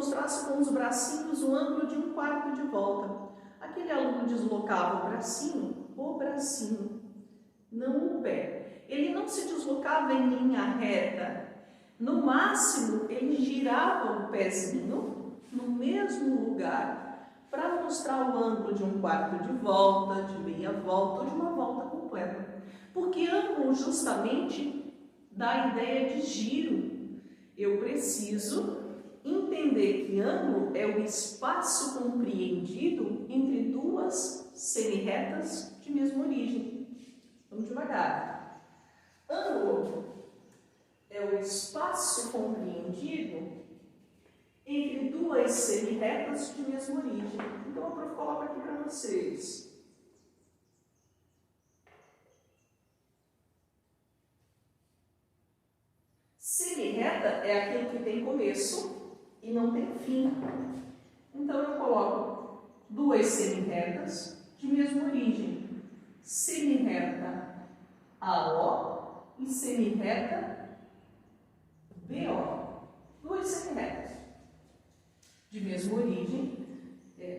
mostrasse com os bracinhos o ângulo de 1/4 de volta. Aquele aluno deslocava o bracinho, não o pé. Ele não se deslocava em linha reta. No máximo, ele girava o pezinho no mesmo lugar para mostrar o ângulo de 1/4 de volta, de meia volta ou de uma volta completa. Porque ângulo justamente dá a ideia de giro. Eu preciso entender que ângulo é o espaço compreendido entre duas semirretas de mesma origem. Vamos devagar. Ângulo é o espaço compreendido entre duas semirretas de mesma origem. Então, eu coloco aqui para vocês. Semirreta é aquele que tem começo e não tem fim. Então, eu coloco duas semirretas de mesma origem. Semirreta AO e semirreta BO. Duas semirretas de mesma origem.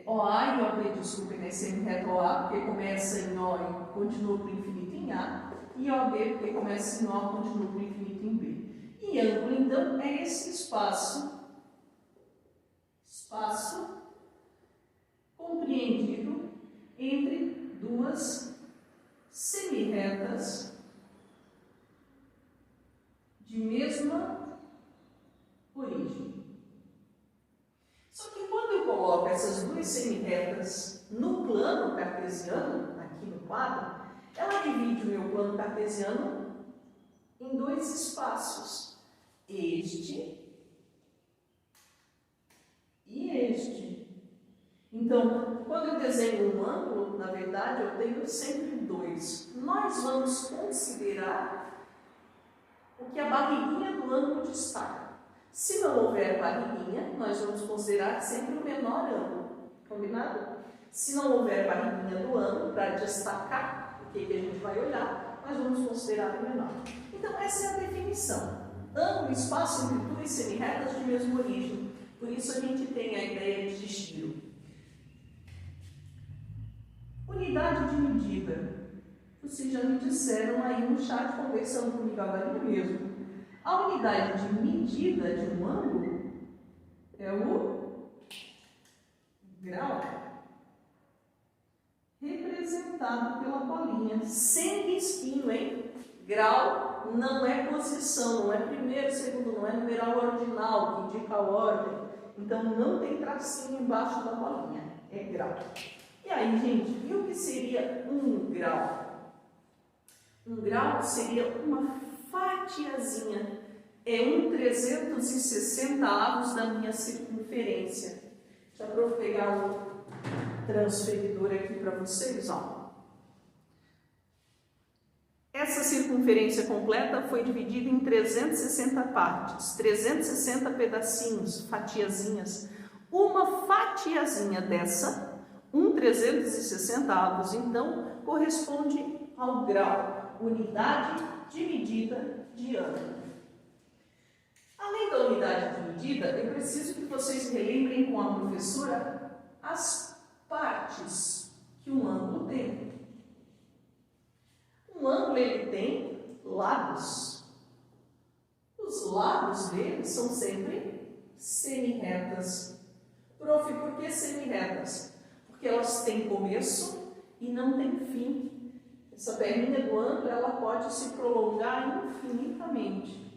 OA e OB, desculpem, né? Semirreta OA, porque começa em O e continua para o infinito em A. E OB, porque começa em O e continua para o infinito em B. E ângulo, então, é esse espaço compreendido entre duas semirretas de mesma origem. Só que quando eu coloco essas duas semirretas no plano cartesiano, aqui no quadro, ela divide o meu plano cartesiano em dois espaços, este e este. Então, quando eu desenho um ângulo, na verdade, eu tenho sempre dois. Nós vamos considerar o que a barriguinha do ângulo destaca. Se não houver barriguinha, nós vamos considerar sempre o menor ângulo. Combinado? Se não houver barriguinha do ângulo, para destacar o que a gente vai olhar, nós vamos considerar o menor. Então, essa é a definição. Ângulo, espaço entre duas semirretas de mesma origem. Por isso, a gente tem a ideia de giro. Unidade de medida. Vocês já me disseram aí no chat, conversando comigo agora mesmo. A unidade de medida de um ângulo é o grau, representado pela bolinha, sem risquinho, hein? Grau não é posição, não é primeiro, segundo, não é numeral ordinal, que indica a ordem. Então, não tem tracinho embaixo da bolinha, é grau. E aí, gente, e o que seria um grau? Um grau seria uma fatiazinha, é 1/360 da minha circunferência. Já para eu pegar o transferidor aqui para vocês, ó. Essa circunferência completa foi dividida em 360 partes, 360 pedacinhos, fatiazinhas. Uma fatiazinha dessa, 1/360, então, corresponde ao grau, unidade de medida de ângulo. Além da unidade de medida, eu preciso que vocês relembrem com a professora as partes que um ângulo tem. Um ângulo, ele tem lados. Os lados dele são sempre semirretas. Prof, por que semirretas? Porque elas têm começo e não têm fim. Essa perninha do ângulo, ela pode se prolongar infinitamente.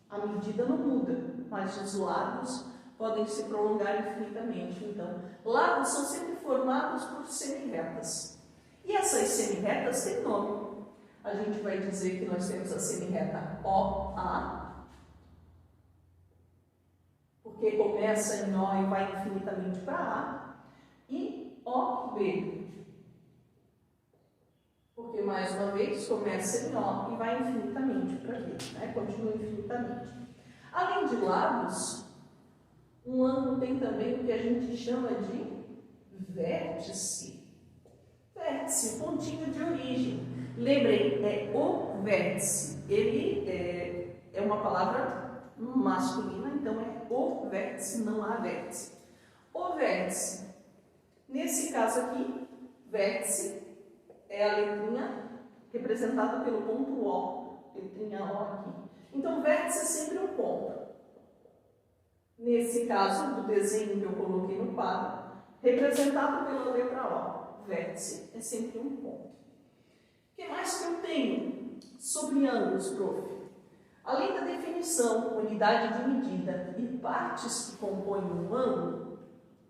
A medida não muda, mas os lados podem se prolongar infinitamente. Então, lados são sempre formados por semirretas. E essas semirretas têm nome. A gente vai dizer que nós temos a semirreta OA, porque começa em O e vai infinitamente para A, e OB, porque mais uma vez começa em O e vai infinitamente para B, né? Continua infinitamente. Além de lados, um ângulo tem também o que a gente chama de vértice. Vértice, pontinho de origem. Lembrem, é o vértice. Ele é uma palavra masculina, então é o vértice, não há chamar vértice. O vértice, nesse caso aqui, vértice é a letrinha representada pelo ponto O, letrinha O aqui. Então, vértice é sempre um ponto. Nesse caso, do desenho que eu coloquei no quadro, representado pela letra O, vértice é sempre um ponto. O que mais que eu tenho sobre ângulos, prof? Além da definição, unidade de medida e partes que compõem um ângulo,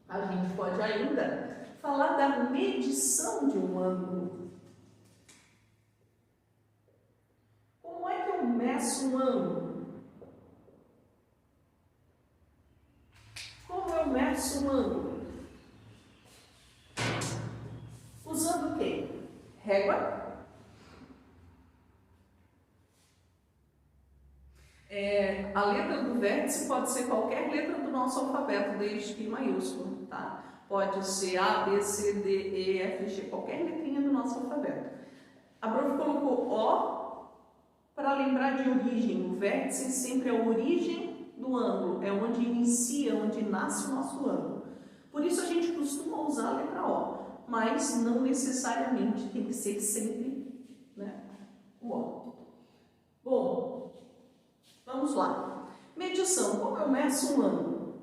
a gente pode ainda falar da medição de um ângulo. Como é que eu meço um ângulo? Como eu meço um ângulo? Usando o quê? Régua. A letra do vértice pode ser qualquer letra do nosso alfabeto, desde que maiúsculo, tá? Pode ser A, B, C, D, E, F, G, qualquer letrinha do nosso alfabeto. A prof colocou O para lembrar de origem. O vértice sempre é a origem do ângulo, é onde inicia, onde nasce o nosso ângulo. Por isso a gente costuma usar a letra O, mas não necessariamente tem que ser sempre, né, o O. Bom, vamos lá. Medição. Como eu meço um ângulo?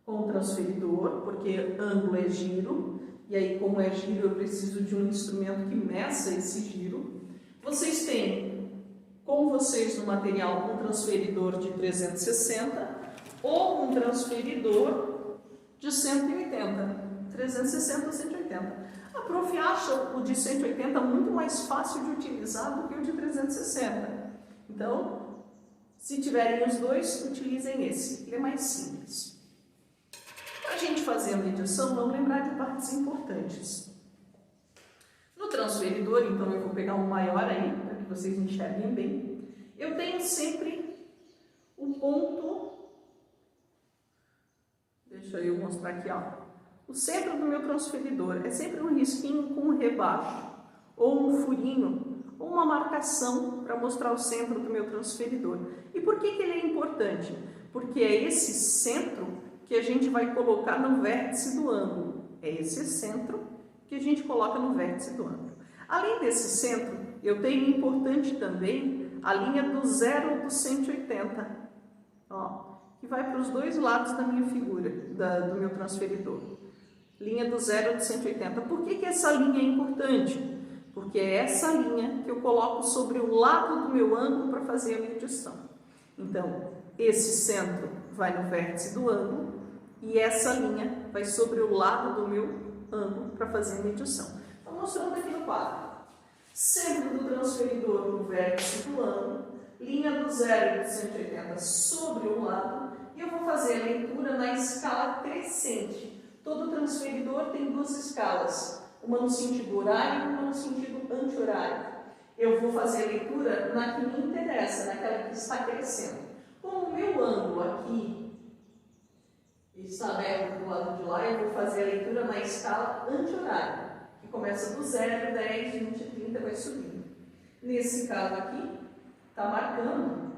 Com o transferidor, porque ângulo é giro, e aí, como é giro, eu preciso de um instrumento que meça esse giro. Vocês têm com vocês no material um transferidor de 360 ou um transferidor de 180. 360 ou 180. A prof acha o de 180 muito mais fácil de utilizar do que o de 360. Então, se tiverem os dois, utilizem esse, ele é mais simples. Para a gente fazer a medição, vamos lembrar de partes importantes. No transferidor, então eu vou pegar um maior aí, para que vocês enxerguem bem. Eu tenho sempre o ponto, deixa eu mostrar aqui, ó. O centro do meu transferidor é sempre um risquinho com um rebaixo, ou um furinho, ou uma marcação para mostrar o centro do meu transferidor. E por que ele é importante? Porque é esse centro que a gente vai colocar no vértice do ângulo. É esse centro que a gente coloca no vértice do ângulo. Além desse centro, eu tenho importante também a linha do 0 do 180, ó, que vai para os dois lados da minha figura, do meu transferidor. Linha do 0 do 180. Por que essa linha é importante? Porque é essa linha que eu coloco sobre o lado do meu ângulo para fazer a medição. Então, esse centro vai no vértice do ângulo e essa linha vai sobre o lado do meu ângulo para fazer a medição. Estou mostrando aqui no quadro. Centro do transferidor no vértice do ângulo, linha do 0 de 180 sobre o lado, e eu vou fazer a leitura na escala crescente. Todo transferidor tem duas escalas, uma no sentido horário e uma no sentido anti-horário. Eu vou fazer a leitura na que me interessa, naquela que está crescendo. Como o meu ângulo aqui está aberto do lado de lá, eu vou fazer a leitura na escala anti-horário, que começa do 0, 10, 20, 30, vai subindo. Nesse caso aqui, está marcando,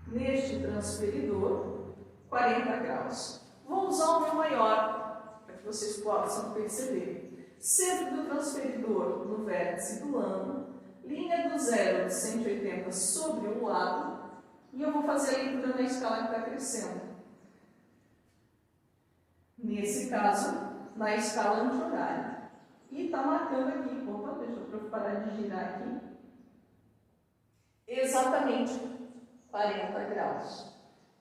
neste transferidor, 40 graus. Vou usar o meu maior, para que vocês possam perceber. Centro do transferidor no vértice do ângulo, linha do 0 de 180 sobre um lado, e eu vou fazer a leitura na escala que está crescendo. Nesse caso, na escala anti-horária. E está marcando aqui, opa, deixa eu parar de girar aqui, exatamente 40 graus.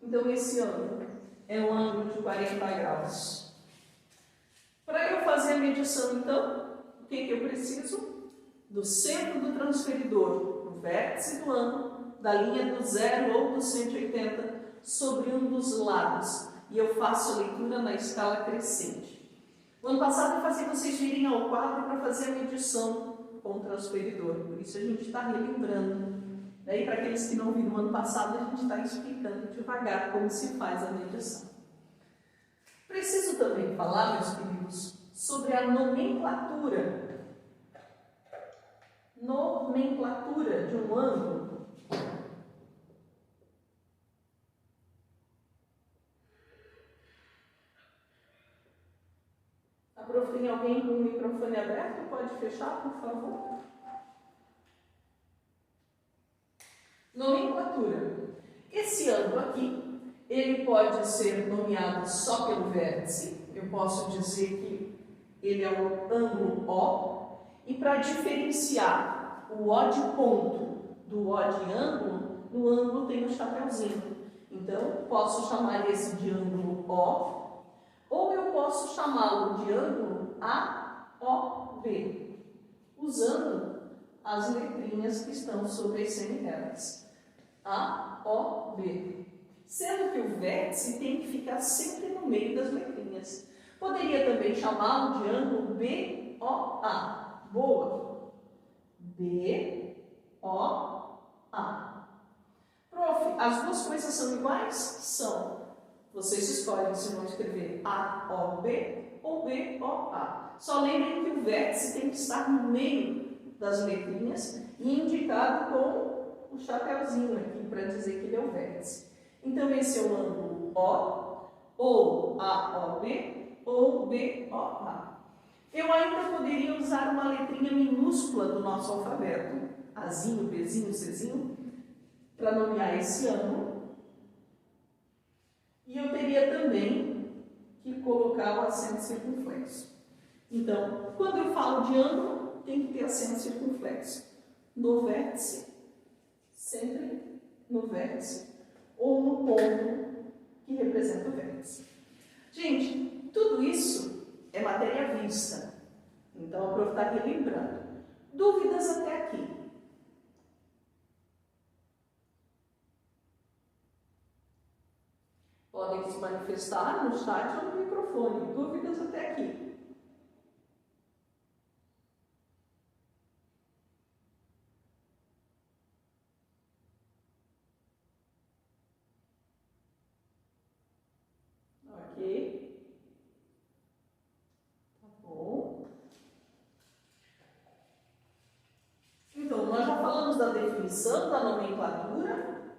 Então, esse ângulo é um ângulo de 40 graus. Para eu fazer a medição, então, o que eu preciso? Do centro do transferidor, no vértice do ângulo, da linha do 0 ou do 180 sobre um dos lados. E eu faço a leitura na escala crescente. No ano passado eu fazia vocês virem ao quadro para fazer a medição com o transferidor. Por isso a gente está relembrando. E para aqueles que não viram no ano passado, a gente está explicando devagar como se faz a medição. Preciso também falar, meus queridos, sobre a nomenclatura. Nomenclatura de um ângulo. Prof, tem alguém com o microfone aberto? Pode fechar, por favor? Nomenclatura. Esse ângulo aqui, ele pode ser nomeado só pelo vértice. Eu posso dizer que ele é o ângulo O. E para diferenciar o O de ponto do O de ângulo, no ângulo tem um chapeuzinho. Então, posso chamar esse de ângulo O, ou eu posso chamá-lo de ângulo AOB, usando as letrinhas que estão sobre as semi-retas. AOB. Sendo que o vértice tem que ficar sempre no meio das letrinhas. Poderia também chamá-lo de ângulo BOA. Boa. BOA. Prof, as duas coisas são iguais? São. Vocês escolhem se vão escrever AOB ou BOA. Só lembrem que o vértice tem que estar no meio das letrinhas e indicado com o chapeuzinho aqui para dizer que ele é o vértice. Então, esse é o ângulo O, ou AOB, ou BOA. Eu ainda poderia usar uma letrinha minúscula do nosso alfabeto, Azinho, Bzinho, Czinho, para nomear esse ângulo. E eu teria também que colocar o acento circunflexo. Então, quando eu falo de ângulo, tem que ter acento circunflexo. No vértice, sempre no vértice, ou no ponto que representa o vértice. Gente, tudo isso é matéria vista. Então, a prof está relembrando. Dúvidas até aqui? Podem se manifestar no chat ou no microfone. Dúvidas até aqui? Ok. Tá bom. Então, nós já falamos da definição, da nomenclatura,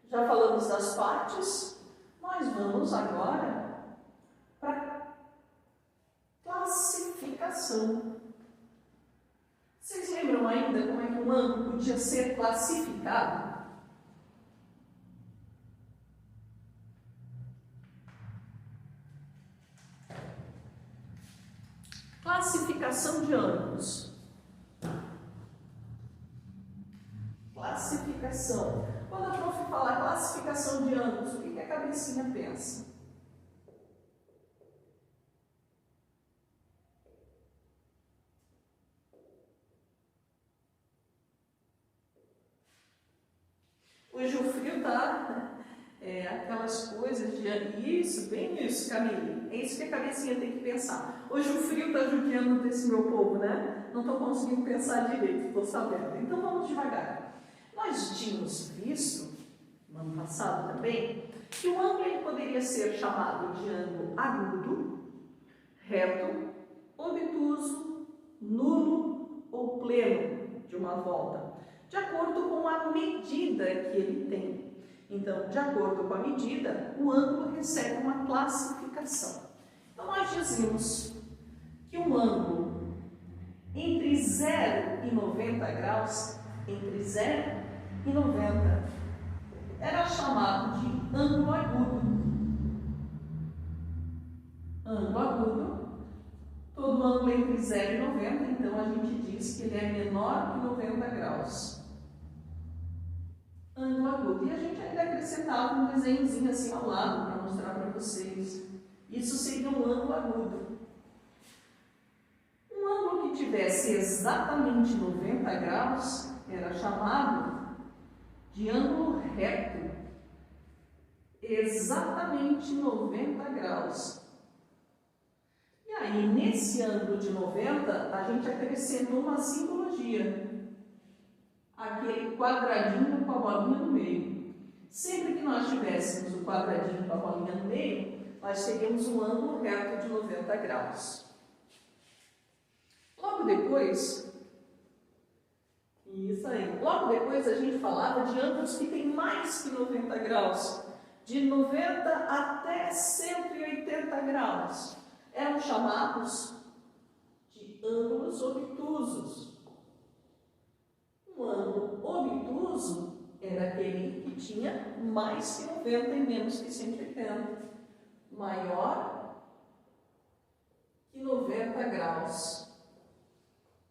já falamos das partes. Nós vamos agora para classificação. Vocês lembram ainda como é que um ângulo podia ser classificado? Classificação de ângulos. Classificação. Quando a prof falar classificação de ângulos, o que a cabecinha pensa? Hoje o frio tá aquelas coisas de isso, bem isso, Camille. É isso que a cabecinha tem que pensar. Hoje o frio tá judiando desse meu povo, né? Não estou conseguindo pensar direito, estou sabendo. Então vamos devagar. Nós tínhamos visto, no ano passado também, que o ângulo ele poderia ser chamado de ângulo agudo, reto, obtuso, nulo ou pleno de uma volta, de acordo com a medida que ele tem. Então, de acordo com a medida, o ângulo recebe uma classificação. Então, nós dizemos que um ângulo entre 0 e 90 graus, entre 0 e 90, era chamado de ângulo agudo. Ângulo agudo, todo ângulo entre 0 e 90, então a gente diz que ele é menor que 90 graus. Ângulo agudo. E a gente ainda acrescentava um desenhozinho assim ao lado para mostrar para vocês. Isso seria um ângulo agudo. Um ângulo que tivesse exatamente 90 graus era chamado de ângulo reto. Exatamente 90 graus. E aí, nesse ângulo de 90, a gente acrescentou uma simbologia. Aquele quadradinho com a bolinha no meio. Sempre que nós tivéssemos o quadradinho com a bolinha no meio, nós teríamos um ângulo reto de 90 graus. Logo depois, isso aí, logo depois a gente falava de ângulos que têm mais que 90 graus, de 90 até 180 graus. Eram chamados ângulos obtusos. Um ângulo obtuso era aquele que tinha mais que 90 e menos que 180. Maior que 90 graus.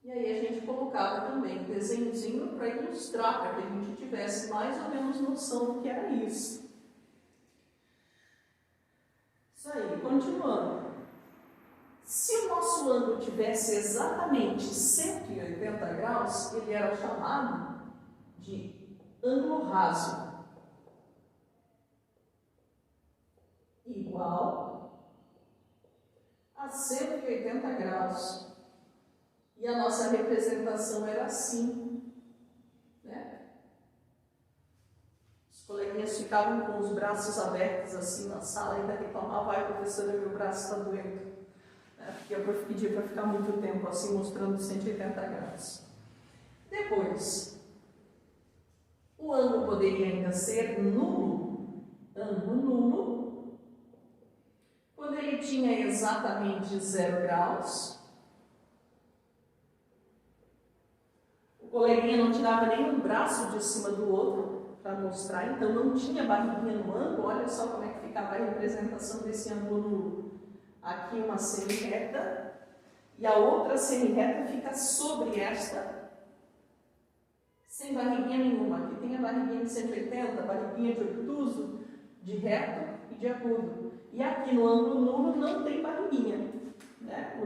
E aí a gente colocava também um desenhozinho para ilustrar, para que a gente tivesse mais ou menos noção do que era isso. Isso aí, continuando. Se o nosso ângulo tivesse exatamente 180 graus, ele era chamado de ângulo raso. Igual a 180 graus. E a nossa representação era assim, né? Os coleguinhas ficavam com os braços abertos assim na sala e ainda reclamavam: ai, professora, meu braço está doendo. Porque a prof pedia para ficar muito tempo assim, mostrando 180 graus. Depois, o ângulo poderia ainda ser nulo, ângulo nulo, quando ele tinha exatamente 0 graus. O coleguinha não tirava nem um braço de cima do outro para mostrar, então não tinha barriguinha no ângulo. Olha só como é que ficava a representação desse ângulo nulo. Aqui uma semirreta e a outra semirreta fica sobre esta, sem barriguinha nenhuma. Aqui tem a barriguinha de 180, a barriguinha de obtuso, de reto e de agudo. E aqui no ângulo nulo não tem barriguinha, né?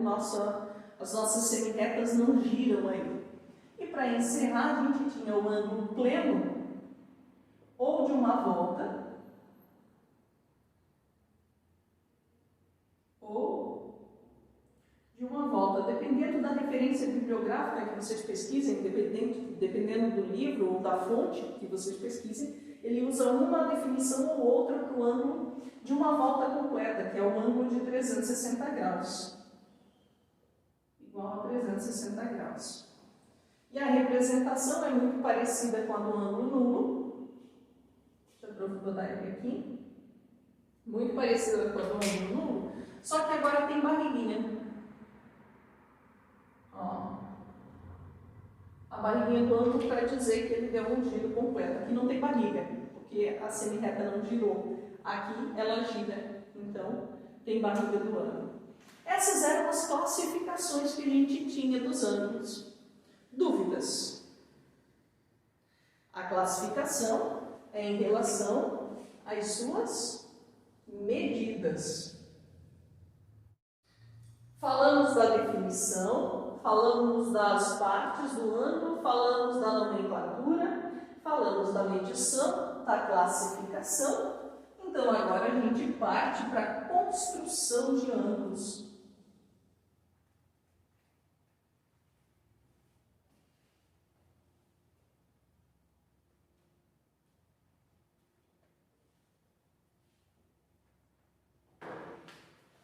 As nossas semirretas não giram aí. E para encerrar, a gente tinha o ângulo pleno, ou de uma volta, ou de uma volta, dependendo da referência bibliográfica que vocês pesquisem, dependendo do livro ou da fonte que vocês pesquisem, ele usa uma definição ou outra para o ângulo de uma volta completa, que é o ângulo de 360 graus. Igual a 360 graus. E a representação é muito parecida com a do ângulo nulo. Deixa eu botar ele aqui. Muito parecida com a do ângulo nulo, só que agora tem barriguinha. Ó. A barriguinha do ângulo para dizer que ele deu um giro completo. Aqui não tem barriga, porque a semirreta não girou. Aqui ela gira, então tem barriga do ângulo. Essas eram as classificações que a gente tinha dos ângulos. Dúvidas? A classificação é em relação às suas medidas. Falamos da definição, falamos das partes do ângulo, falamos da nomenclatura, falamos da medição, da classificação. Então agora a gente parte para a construção de ângulos.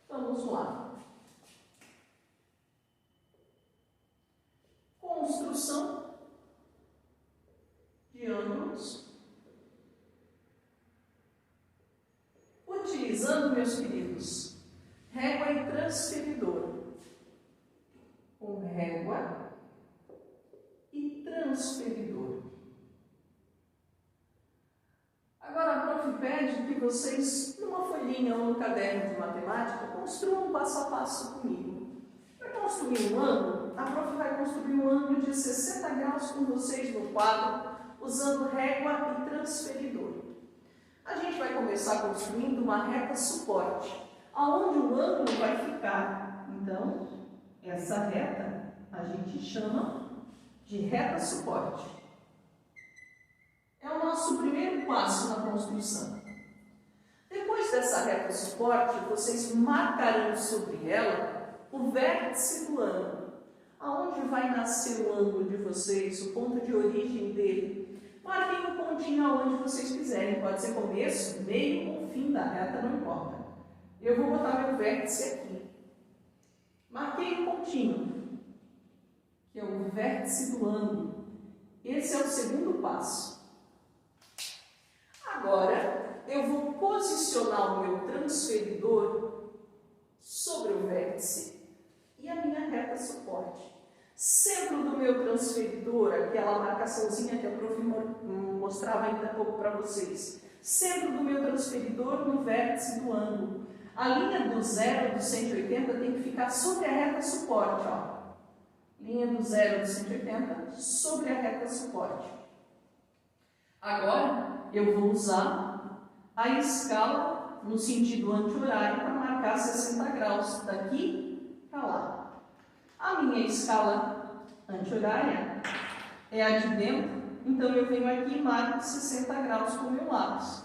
Vamos lá. Construção de ângulos. Utilizando, meus queridos, régua e transferidor. Com régua e transferidor. Agora a prof pede que vocês, numa folhinha ou no caderno de matemática, construam um passo a passo comigo. Para construir um ângulo, a prof vai construir um ângulo de 60 graus com vocês no quadro, usando régua e transferidor. A gente vai começar construindo uma reta suporte, aonde o ângulo vai ficar. Então, essa reta a gente chama de reta suporte. É o nosso primeiro passo na construção. Depois dessa reta suporte, vocês marcarão sobre ela o vértice do ângulo. Aonde vai nascer o ângulo de vocês, o ponto de origem dele. Marquem um pontinho aonde vocês quiserem. Pode ser começo, meio ou fim da reta, não importa. Eu vou botar meu vértice aqui. Marquei um pontinho, que é o vértice do ângulo. Esse é o segundo passo. Agora, eu vou posicionar o meu transferidor sobre o vértice e a minha reta suporte. Centro do meu transferidor, aquela marcaçãozinha que a prof mostrava ainda há pouco para vocês. Centro do meu transferidor no vértice do ângulo. A linha do zero do 180 tem que ficar sobre a reta suporte, ó. Linha do zero do 180 sobre a reta suporte. Agora, eu vou usar a escala no sentido anti-horário para marcar 60 graus, daqui para lá. A minha escala anti-horária é a de dentro, então eu venho aqui e marco 60 graus com o meu lápis.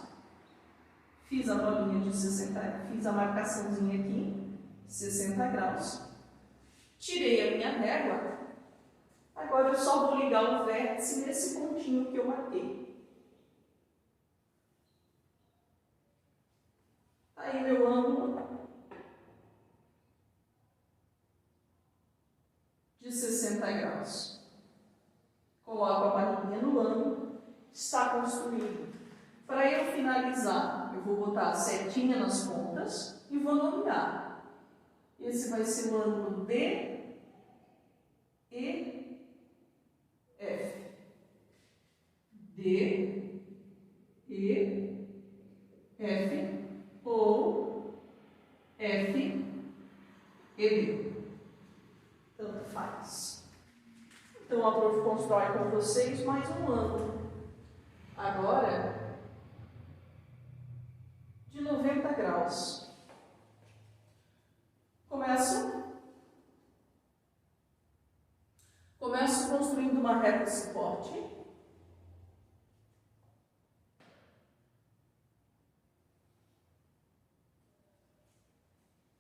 Fiz a bolinha de 60, fiz a marcaçãozinha aqui, 60 graus. Tirei a minha régua. Agora eu só vou ligar o vértice nesse pontinho que eu marquei. Aí meu ângulo de 60 graus. Coloco a barriguinha no ângulo, está construído. Para eu finalizar, eu vou botar a setinha nas pontas e vou nomear. Esse vai ser o ângulo D, E, F. D, E, F ou F, E, D. Tanto faz. Então, a prof constrói com vocês mais um ângulo. Agora, de 90 graus. Começo construindo uma reta suporte.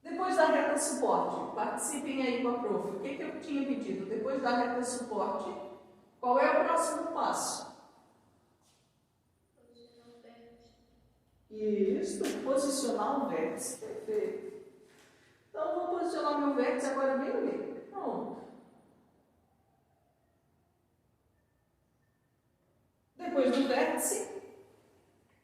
Depois da reta suporte, participem aí com a prof. O que eu tinha pedido? Depois da reta suporte, qual é o próximo passo? Isso, posicionar o vértice. Perfeito. Então, eu vou posicionar meu vértice agora bem no meio. Pronto. Depois do vértice,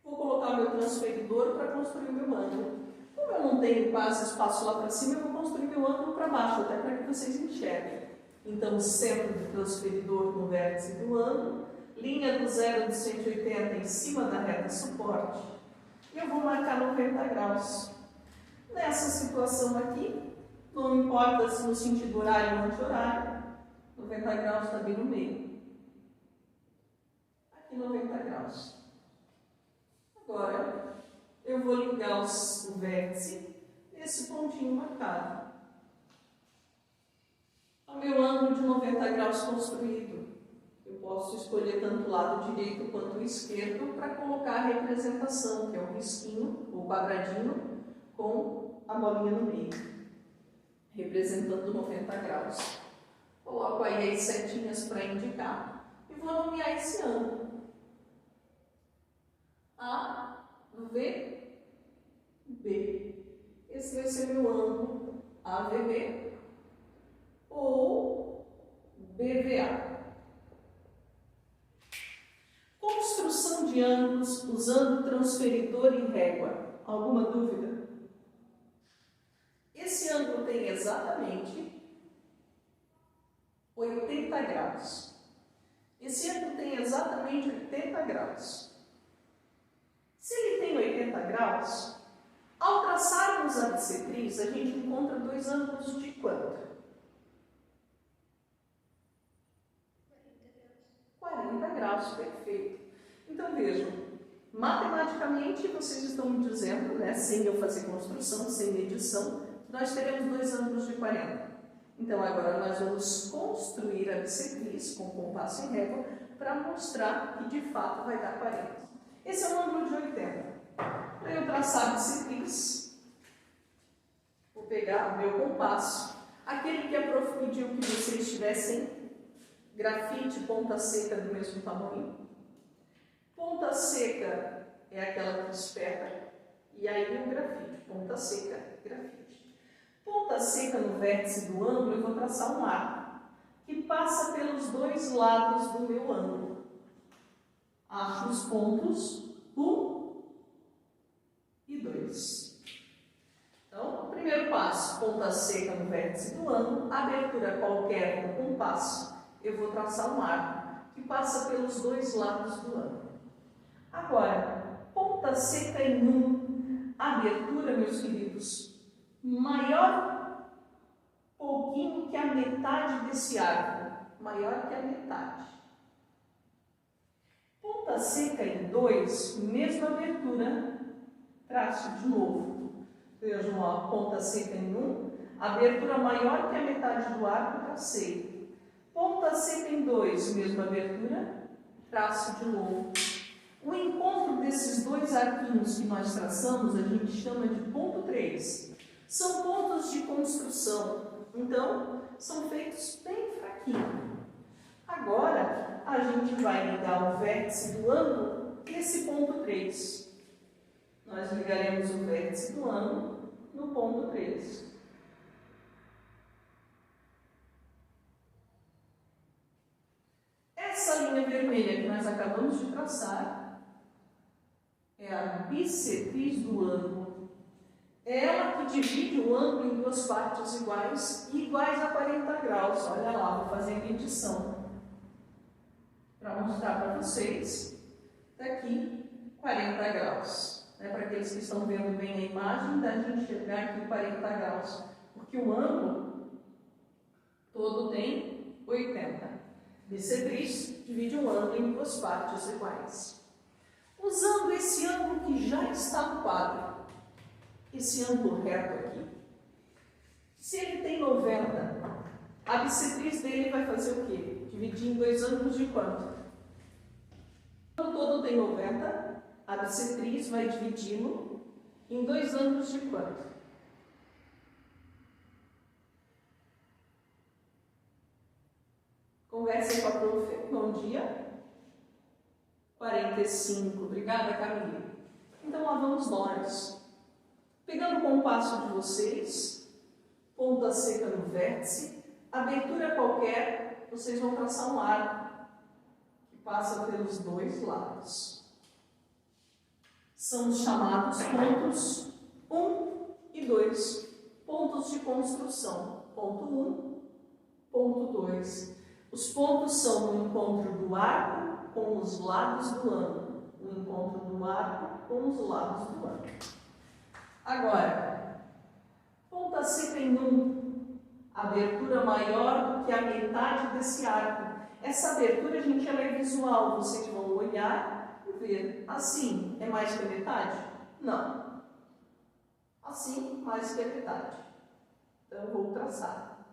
vou colocar meu transferidor para construir o meu ângulo. Como eu não tenho quase espaço lá para cima, eu vou construir meu ângulo para baixo, até para que vocês enxerguem. Então, o centro do transferidor no vértice do ângulo, linha do zero de 180 em cima da reta suporte, e eu vou marcar 90 graus. Nessa situação aqui, não importa se no sentido horário ou anti-horário, 90 graus está bem no meio. Aqui 90 graus. Agora, eu vou ligar o vértice nesse pontinho marcado. O meu ângulo de 90 graus construído. Eu posso escolher tanto o lado direito quanto o esquerdo para colocar a representação, que é o risquinho, o quadradinho, com a bolinha no meio, representando 90 graus. Coloco aí as setinhas para indicar e vou nomear esse ângulo. A, V, B. Esse vai ser meu ângulo AVB ou BVA. Construção de ângulos usando transferidor e régua. Alguma dúvida? Esse ângulo tem exatamente 80 graus. Esse ângulo tem exatamente 80 graus. Se ele tem 80 graus, ao traçarmos a bissetriz, a gente encontra dois ângulos de quanto? 40 graus, perfeito. Então vejam, matematicamente vocês estão me dizendo, né, sem eu fazer construção, sem medição, nós teremos dois ângulos de 40. Então agora nós vamos construir a bissetriz com compasso e régua para mostrar que de fato vai dar 40. Esse é um ângulo de 80. Para eu traçar a bissetriz, vou pegar o meu compasso, aquele que a prof pediu que vocês tivessem grafite, ponta seca do mesmo tamanho. Ponta seca é aquela que espeta, e aí o grafite, ponta seca, grafite. Ponta seca no vértice do ângulo, eu vou traçar um arco que passa pelos dois lados do meu ângulo. Acho os pontos 1 e 2. Então, o primeiro passo, ponta seca no vértice do ângulo, abertura qualquer no compasso, eu vou traçar um arco que passa pelos dois lados do ângulo. Agora, ponta seca em 1, abertura, meus queridos, maior pouquinho que a metade desse arco, maior que a metade. Ponta seca em 2, mesma abertura, traço de novo. Vejam, ó, ponta seca em 1, abertura maior que a metade do arco, tracei. Ponta seca em 2, mesma abertura, traço de novo. O encontro desses dois arquinhos que nós traçamos, a gente chama de ponto 3. São pontos de construção, então, são feitos bem fraquinho. Agora, a gente vai ligar o vértice do ângulo nesse ponto 3. Nós ligaremos o vértice do ângulo no ponto 3. Essa linha vermelha que nós acabamos de traçar é a bissetriz do ângulo. É ela que divide o ângulo em duas partes iguais e iguais a 40 graus. Olha lá, vou fazer a medição para mostrar para vocês. Daqui, 40 graus. Para aqueles que estão vendo bem a imagem, da gente enxergar aqui 40 graus, porque o ângulo todo tem 80. Bissetriz divide o ângulo em duas partes iguais. Usando esse ângulo que já está no quadro, esse ângulo reto aqui, se ele tem 90, a bissetriz dele vai fazer o quê? Dividir em dois ângulos de quanto? O ângulo todo tem 90. A bissetriz vai dividi-lo em dois ângulos de quanto? Conversem com a prof. Bom dia. 45. Obrigada, Camila. Então, lá vamos nós. Pegando o compasso de vocês, ponta seca no vértice, abertura qualquer, vocês vão traçar um arco que passa pelos dois lados. São os chamados pontos 1 e 2, pontos de construção. Ponto 1, ponto 2. Os pontos são o encontro do arco com os lados do ângulo. O encontro do arco com os lados do ângulo. Agora, ponta seca em 1, abertura maior do que a metade desse arco. Essa abertura, gente, ela é visual, vocês vão olhar e ver. Assim, é mais que a metade? Não. Assim, mais que a metade. Então, eu vou traçar.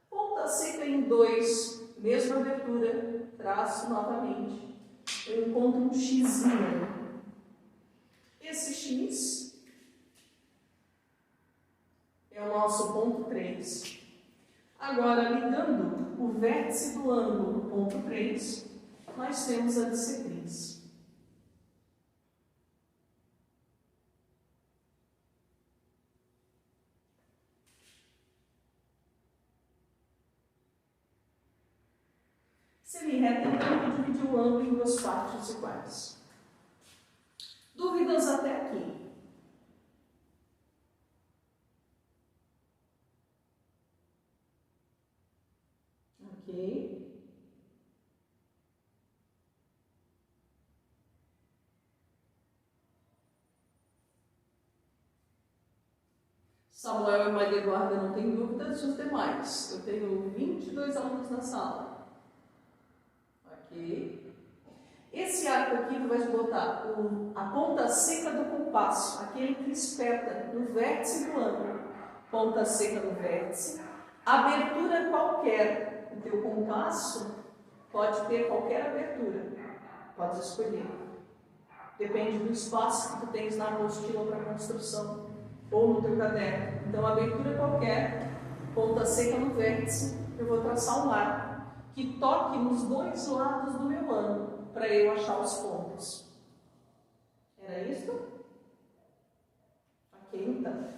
Ponta seca em 2, mesma abertura, traço novamente. Eu encontro um xizinho. Esse x é o nosso ponto 3. Agora, ligando o vértice do ângulo no ponto 3, nós temos a bissetriz. Semirreta, então, que divide o ângulo em duas partes iguais. Dúvidas até aqui? Ok. Samuel e Maria Eduarda não têm dúvidas, e os demais? Eu tenho 22 alunos na sala. Ok. Esse arco aqui tu vais botar a ponta seca do compasso, aquele que espeta no vértice do ângulo. Ponta seca no vértice. Abertura qualquer. O teu compasso pode ter qualquer abertura. Pode escolher. Depende do espaço que tu tens na apostila para construção ou no teu caderno. Então, abertura qualquer, ponta seca no vértice, eu vou traçar um arco que toque nos dois lados do meu ângulo, para eu achar os pontos. Era isso? Ok, então.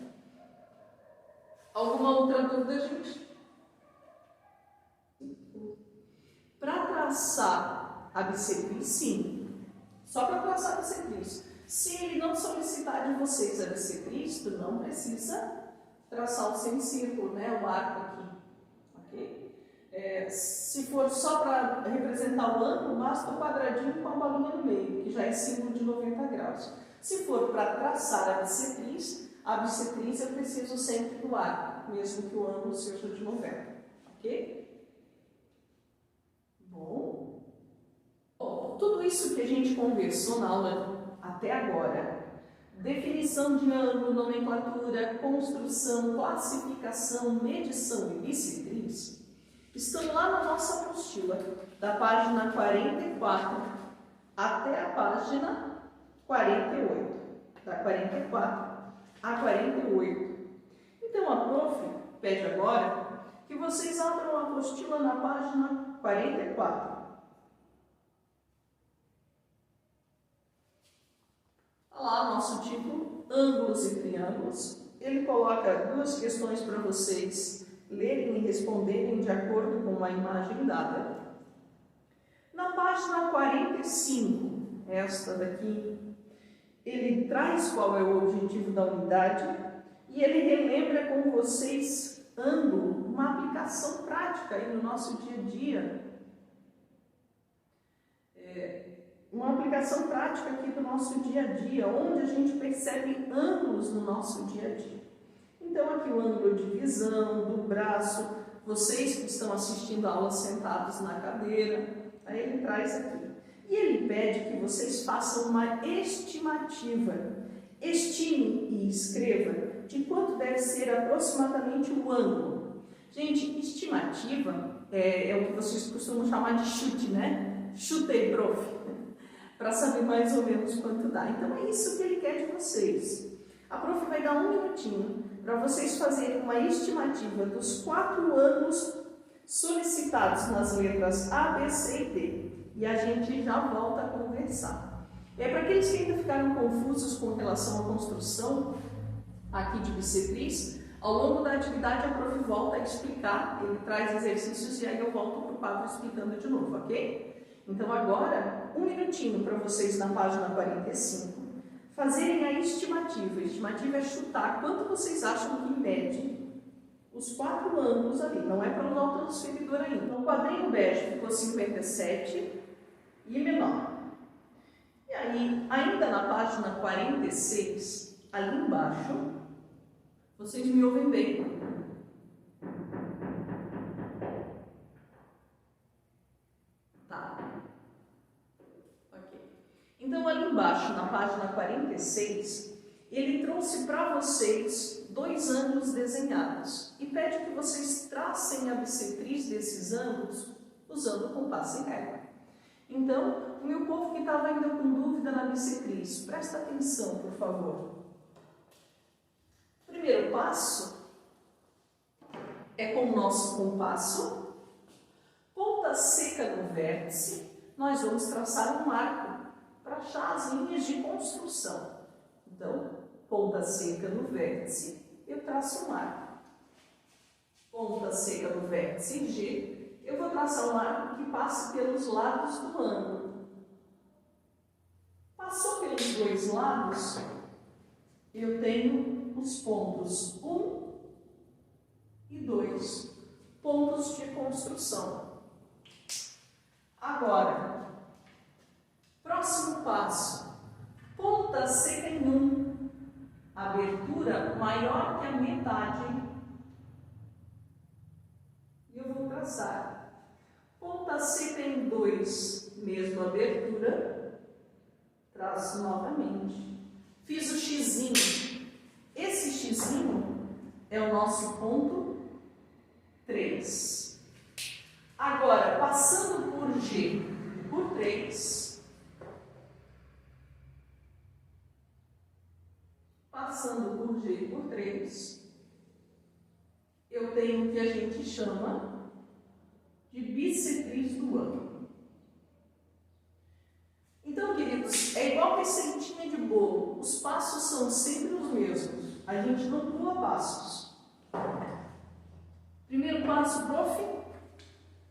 Alguma outra dúvida, gente? Para traçar a bissetriz, sim. Só para traçar a bissetriz. Se ele não solicitar de vocês a bissetriz, tu não precisa traçar o semicírculo, né? O arco aqui, ok? Se for só para representar o ângulo, basta o quadradinho com a bolinha no meio, que já é símbolo de 90 graus. Se for para traçar a bissetriz eu preciso sempre do arco, mesmo que o ângulo seja de 90, ok? Bom, tudo isso que a gente conversou na aula até agora, definição de ângulo, nomenclatura, construção, classificação, medição e bissetriz, estão lá na nossa apostila, da página 44 até a página 48, da 44 a 48. Então a prof pede agora que vocês abram a apostila na página 44. Olha lá nosso título, ângulos e triângulos. Ele coloca duas questões para vocês lerem e responderem de acordo com a imagem dada. Na página 45, esta daqui, ele traz qual é o objetivo da unidade e ele relembra com vocês ângulo, uma aplicação prática aí no nosso dia a dia. Uma aplicação prática aqui do nosso dia a dia, onde a gente percebe ângulos no nosso dia a dia. Então aqui o ângulo de visão, do braço, vocês que estão assistindo a aula sentados na cadeira, aí ele traz aqui. E ele pede que vocês façam uma estimativa. Estime e escreva de quanto deve ser aproximadamente o ângulo. Gente, estimativa é o que vocês costumam chamar de chute, né? Chutei, prof. Para saber mais ou menos quanto dá. Então é isso que ele quer de vocês. A prof vai dar um minutinho para vocês fazerem uma estimativa dos 4 ângulos solicitados nas letras A, B, C e D. E a gente já volta a conversar. Para aqueles que ainda ficaram confusos com relação à construção aqui de bissetriz, ao longo da atividade a prof volta a explicar, ele traz exercícios e aí eu volto para o quadro explicando de novo, ok? Então agora, um minutinho para vocês na página 45 fazerem a estimativa. A estimativa é chutar quanto vocês acham que mede os 4 ângulos ali. Não é para usar o transferidor ainda. O quadrinho bege ficou 57 e menor. E aí, ainda na página 46, ali embaixo, vocês me ouvem bem. Então, ali embaixo, na página 46, ele trouxe para vocês 2 ângulos desenhados e pede que vocês tracem a bissetriz desses ângulos usando o compasso e régua. Então, o meu povo que estava ainda com dúvida na bissetriz, presta atenção, por favor. Primeiro passo é com o nosso compasso, ponta seca no vértice, nós vamos traçar um arco para achar as linhas de construção. Então, ponta seca no vértice, eu traço um arco. Ponta seca no vértice G, eu vou traçar um arco que passe pelos lados do ângulo. Passou pelos 2 lados, eu tenho os pontos 1 e 2, pontos de construção. Agora, próximo passo, ponta seca em 1, abertura maior que a metade, e eu vou traçar. Ponta seca em 2, mesma abertura, traço novamente. Fiz o xizinho. Esse xizinho é o nosso ponto 3. Agora, passando por G, por 3, passando por G por 3, eu tenho o que a gente chama de bissetriz do ângulo. Então, queridos, é igual receitinha de bolo. Os passos são sempre os mesmos. A gente não pula passos. Primeiro passo, prof.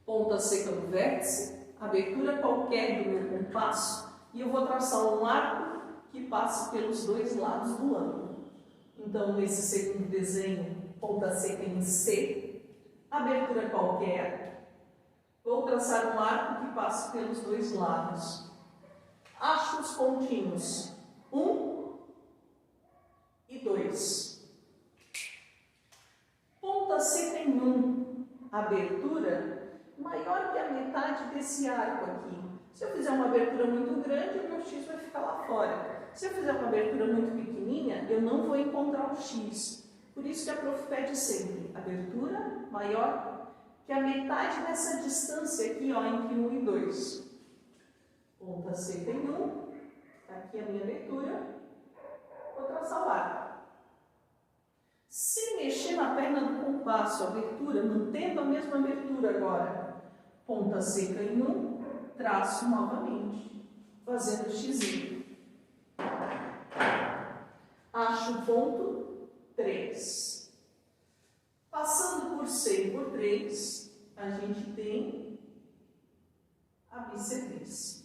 Ponta seca no vértice, abertura qualquer do meu compasso, e eu vou traçar um arco que passe pelos 2 lados do ângulo. Então, nesse segundo desenho, ponta seca em C, abertura qualquer. Vou traçar um arco que passe pelos dois lados. Acho os pontinhos 1 e 2. Ponta seca em 1, abertura maior que a metade desse arco aqui. Se eu fizer uma abertura muito grande, o meu X vai ficar lá fora. Se eu fizer uma abertura muito pequenininha, eu não vou encontrar o X. Por isso que a prof pede sempre abertura maior que a metade dessa distância aqui, ó, entre 1 e 2. Ponta seca em 1, aqui a minha abertura, vou traçar o arco. Sem mexer na perna do compasso, abertura, mantendo a mesma abertura agora. Ponta seca em 1, traço novamente, fazendo xizinho. Acho o ponto 3. Passando por C e por 3, a gente tem a bissetriz.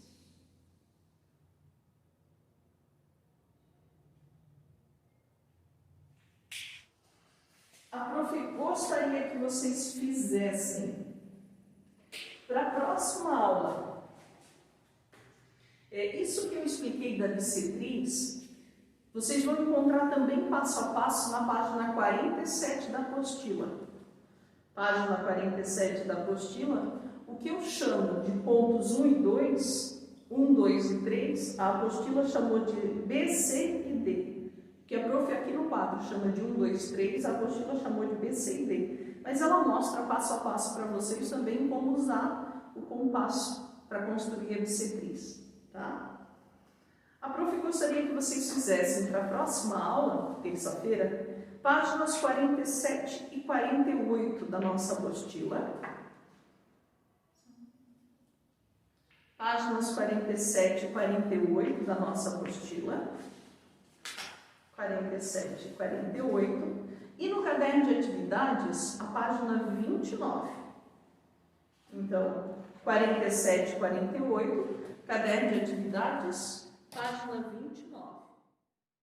A prof gostaria que vocês fizessem para a próxima aula. Isso que eu expliquei da bissetriz, vocês vão encontrar também passo a passo na página 47 da apostila. Página 47 da apostila, o que eu chamo de pontos 1 e 2, 1, 2 e 3, a apostila chamou de B, C e D. Que a prof aqui no quadro chama de 1, 2, 3, a apostila chamou de B, C e D. Mas ela mostra passo a passo para vocês também como usar o compasso para construir a bissetriz, tá? A prof gostaria que vocês fizessem para a próxima aula, terça-feira, páginas 47 e 48 da nossa apostila. Páginas 47 e 48 da nossa apostila. 47 e 48, e no caderno de atividades, a página 29. Então, 47 e 48, caderno de atividades, página 29.